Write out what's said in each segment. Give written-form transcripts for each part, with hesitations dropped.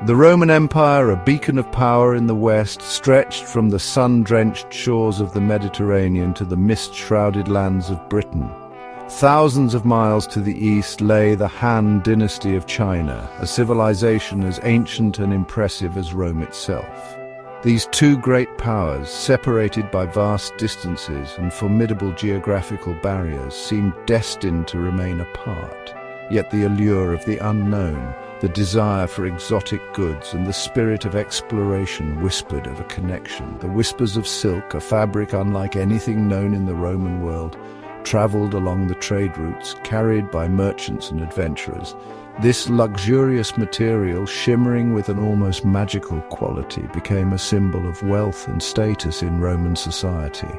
The Roman Empire, a beacon of power in the west, stretched from the sun-drenched shores of the Mediterranean to the mist-shrouded lands of Britain. Thousands of miles to the east lay the Han dynasty of China, a civilization as ancient and impressive as Rome itself. These two great powers, separated by vast distances and formidable geographical barriers, seemed destined to remain apart. Yet the allure of the unknown, the desire for exotic goods, and the spirit of exploration whispered of a connection. The whispers of silk, a fabric unlike anything known in the Roman world, traveled along the trade routes carried by merchants and adventurers. This luxurious material, shimmering with an almost magical quality, became a symbol of wealth and status in Roman society.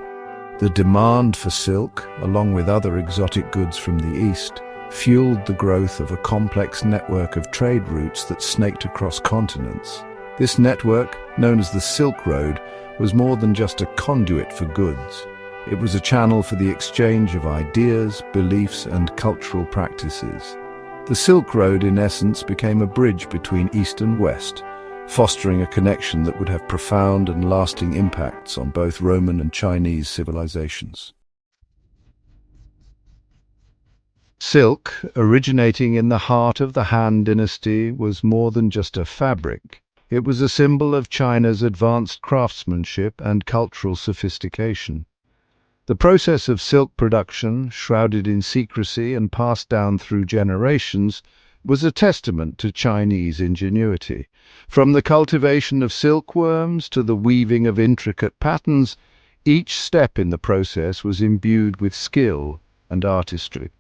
The demand for silk, along with other exotic goods from the east, fueled the growth of a complex network of trade routes that snaked across continents. This network, known as the Silk Road, was more than just a conduit for goods. It was a channel for the exchange of ideas, beliefs, and cultural practices. The Silk Road, in essence, became a bridge between East and West, fostering a connection that would have profound and lasting impacts on both Roman and Chinese civilizations. Silk, originating in the heart of the Han dynasty, was more than just a fabric. It was a symbol of China's advanced craftsmanship and cultural sophistication. The process of silk production, shrouded in secrecy and passed down through generations, was a testament to Chinese ingenuity. From the cultivation of silkworms to the weaving of intricate patterns, each step in the process was imbued with skill and artistry.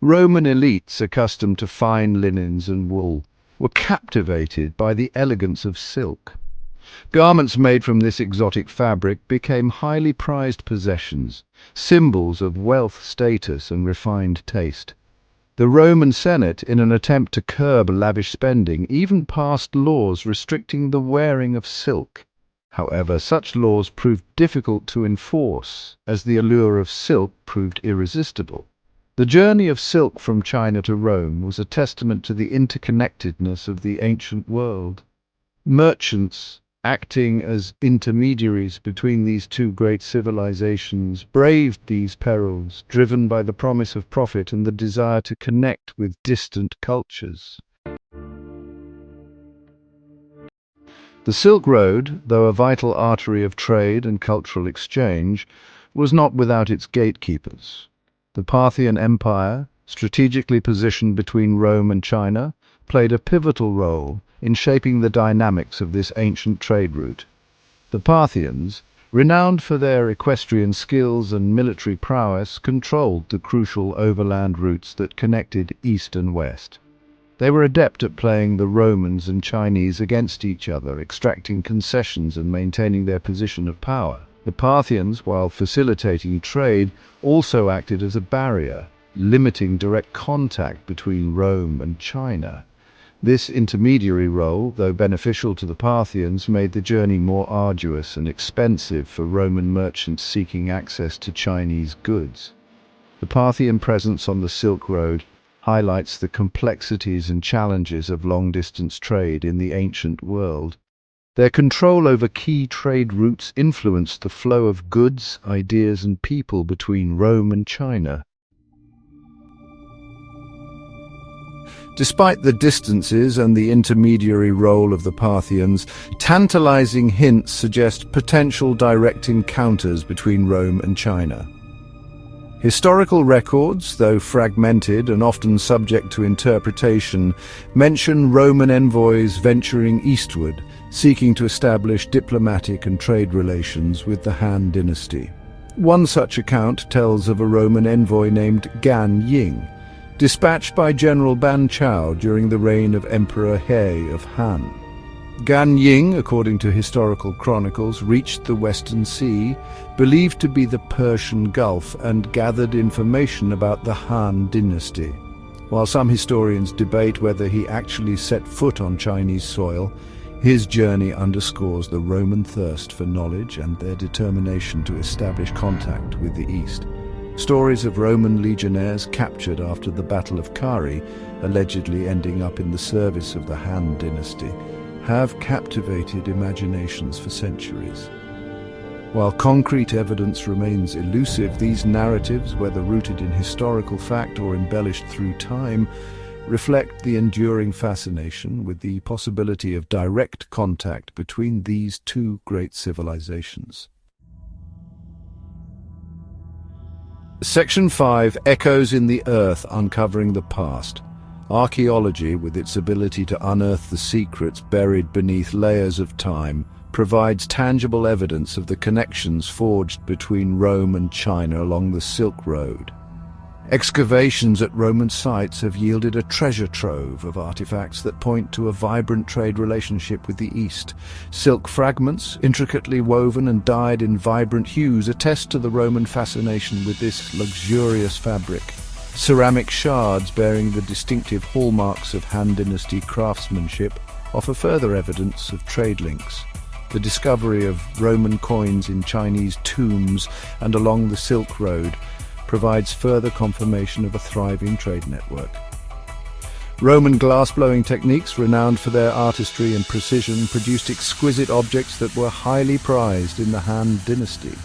Roman elites, accustomed to fine linens and wool, were captivated by the elegance of silk. Garments made from this exotic fabric became highly prized possessions, symbols of wealth, status, and refined taste. The Roman Senate, in an attempt to curb lavish spending, even passed laws restricting the wearing of silk. However, such laws proved difficult to enforce, as the allure of silk proved irresistible. The journey of silk from China to Rome was a testament to the interconnectedness of the ancient world. Merchants, acting as intermediaries between these two great civilizations, braved these perils, driven by the promise of profit and the desire to connect with distant cultures. The Silk Road, though a vital artery of trade and cultural exchange, was not without its gatekeepers. The Parthian Empire, strategically positioned between Rome and China, played a pivotal role in shaping the dynamics of this ancient trade route. The Parthians, renowned for their equestrian skills and military prowess, controlled the crucial overland routes that connected East and West. They were adept at playing the Romans and Chinese against each other, extracting concessions and maintaining their position of power. The Parthians, while facilitating trade, also acted as a barrier, limiting direct contact between Rome and China. This intermediary role, though beneficial to the Parthians, made the journey more arduous and expensive for Roman merchants seeking access to Chinese goods. The Parthian presence on the Silk Road highlights the complexities and challenges of long-distance trade in the ancient world. Their control over key trade routes influenced the flow of goods, ideas, and people between Rome and China. Despite the distances and the intermediary role of the Parthians, tantalizing hints suggest potential direct encounters between Rome and China. Historical records, though fragmented and often subject to interpretation, mention Roman envoys venturing eastward, seeking to establish diplomatic and trade relations with the Han dynasty. One such account tells of a Roman envoy named Gan Ying, dispatched by General Ban Chao during the reign of Emperor He of Han. Gan Ying, according to historical chronicles, reached the Western Sea, believed to be the Persian Gulf, and gathered information about the Han dynasty. While some historians debate whether he actually set foot on Chinese soil, his journey underscores the Roman thirst for knowledge and their determination to establish contact with the East. Stories of Roman legionnaires captured after the Battle of Kari, allegedly ending up in the service of the Han dynasty, have captivated imaginations for centuries. While concrete evidence remains elusive, these narratives, whether rooted in historical fact or embellished through time, reflect the enduring fascination with the possibility of direct contact between these two great civilizations. Section 5, Echoes in the Earth, Uncovering the Past. Archaeology, with its ability to unearth the secrets buried beneath layers of time, provides tangible evidence of the connections forged between Rome and China along the Silk Road. Excavations at Roman sites have yielded a treasure trove of artifacts that point to a vibrant trade relationship with the East. Silk fragments, intricately woven and dyed in vibrant hues, attest to the Roman fascination with this luxurious fabric. Ceramic shards bearing the distinctive hallmarks of Han Dynasty craftsmanship offer further evidence of trade links. The discovery of Roman coins in Chinese tombs and along the Silk Road provides further confirmation of a thriving trade network. Roman glass-blowing techniques, renowned for their artistry and precision, produced exquisite objects that were highly prized in the Han Dynasty.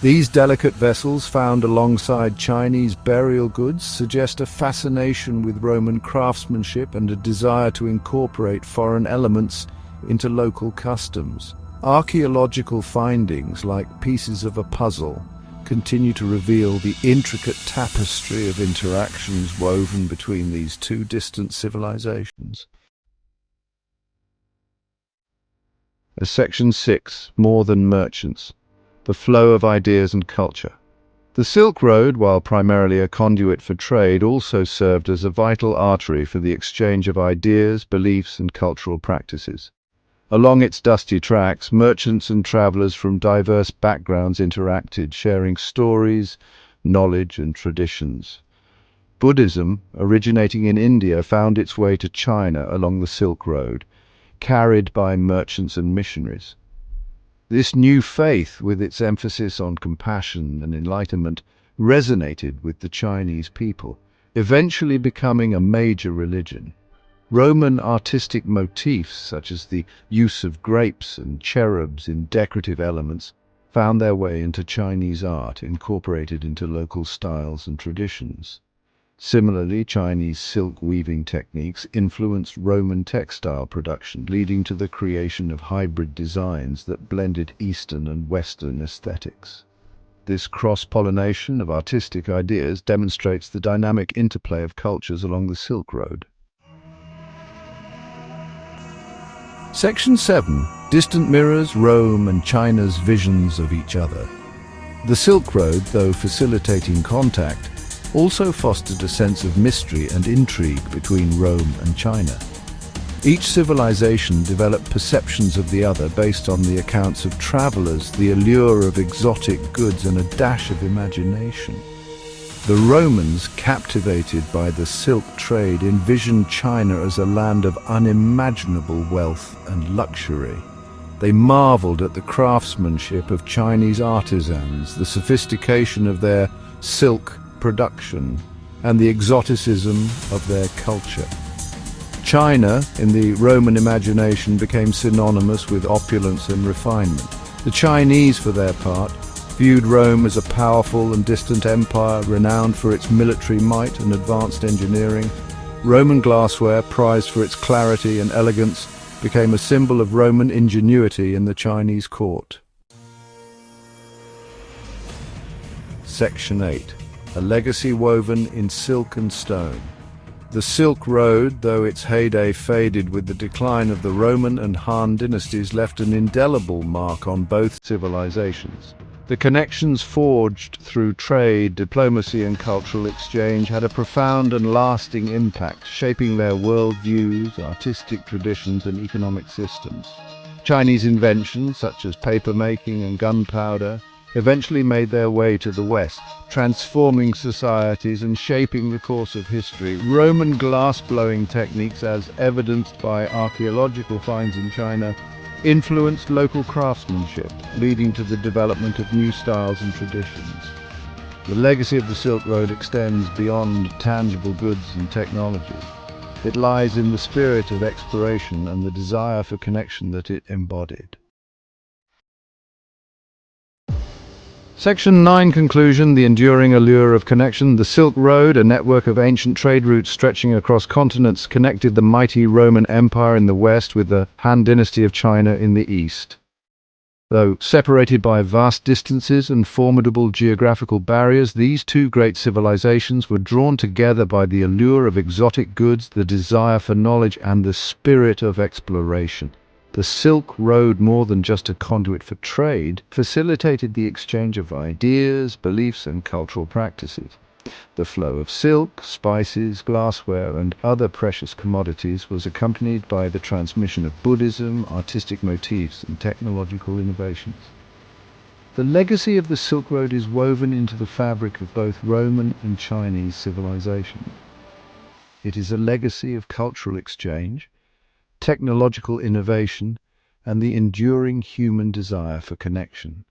These delicate vessels, found alongside Chinese burial goods, suggest a fascination with Roman craftsmanship and a desire to incorporate foreign elements into local customs. Archaeological findings, like pieces of a puzzle, continue to reveal the intricate tapestry of interactions woven between these two distant civilizations. Section 6, More Than Merchants. The Flow of Ideas and Culture. The Silk Road, while primarily a conduit for trade, also served as a vital artery for the exchange of ideas, beliefs, and cultural practices. Along its dusty tracks, merchants and travelers from diverse backgrounds interacted, sharing stories, knowledge, and traditions. Buddhism, originating in India, found its way to China along the Silk Road, carried by merchants and missionaries. This new faith, with its emphasis on compassion and enlightenment, resonated with the Chinese people, eventually becoming a major religion. Roman artistic motifs, such as the use of grapes and cherubs in decorative elements, found their way into Chinese art, incorporated into local styles and traditions. Similarly, Chinese silk weaving techniques influenced Roman textile production, leading to the creation of hybrid designs that blended Eastern and Western aesthetics. This cross-pollination of artistic ideas demonstrates the dynamic interplay of cultures along the Silk Road. Section 7. Distant Mirrors, Rome and China's Visions of Each Other. The Silk Road, though facilitating contact, also fostered a sense of mystery and intrigue between Rome and China. Each civilization developed perceptions of the other based on the accounts of travelers, the allure of exotic goods, and a dash of imagination. The Romans, captivated by the silk trade, envisioned China as a land of unimaginable wealth and luxury. They marveled at the craftsmanship of Chinese artisans, the sophistication of their silk production, and the exoticism of their culture. China, in the Roman imagination, became synonymous with opulence and refinement. The Chinese, for their part, viewed Rome as a powerful and distant empire renowned for its military might and advanced engineering. Roman glassware, prized for its clarity and elegance, became a symbol of Roman ingenuity in the Chinese court. Section 8. A legacy woven in silk and stone. The Silk Road, though its heyday faded with the decline of the Roman and Han dynasties, left an indelible mark on both civilizations. The connections forged through trade, diplomacy, and cultural exchange had a profound and lasting impact, shaping their worldviews, artistic traditions, and economic systems. Chinese inventions, such as papermaking and gunpowder, eventually made their way to the West, transforming societies and shaping the course of history. Roman glass-blowing techniques, as evidenced by archaeological finds in China, influenced local craftsmanship, leading to the development of new styles and traditions. The legacy of the Silk Road extends beyond tangible goods and technology. It lies in the spirit of exploration and the desire for connection that it embodied. Section 9 conclusion, the enduring allure of connection. The Silk Road, a network of ancient trade routes stretching across continents, connected the mighty Roman Empire in the west with the Han Dynasty of China in the east. Though separated by vast distances and formidable geographical barriers, these two great civilizations were drawn together by the allure of exotic goods, the desire for knowledge, and the spirit of exploration. The Silk Road, more than just a conduit for trade, facilitated the exchange of ideas, beliefs, and cultural practices. The flow of silk, spices, glassware, and other precious commodities was accompanied by the transmission of Buddhism, artistic motifs, and technological innovations. The legacy of the Silk Road is woven into the fabric of both Roman and Chinese civilization. It is a legacy of cultural exchange, technological innovation, and the enduring human desire for connection.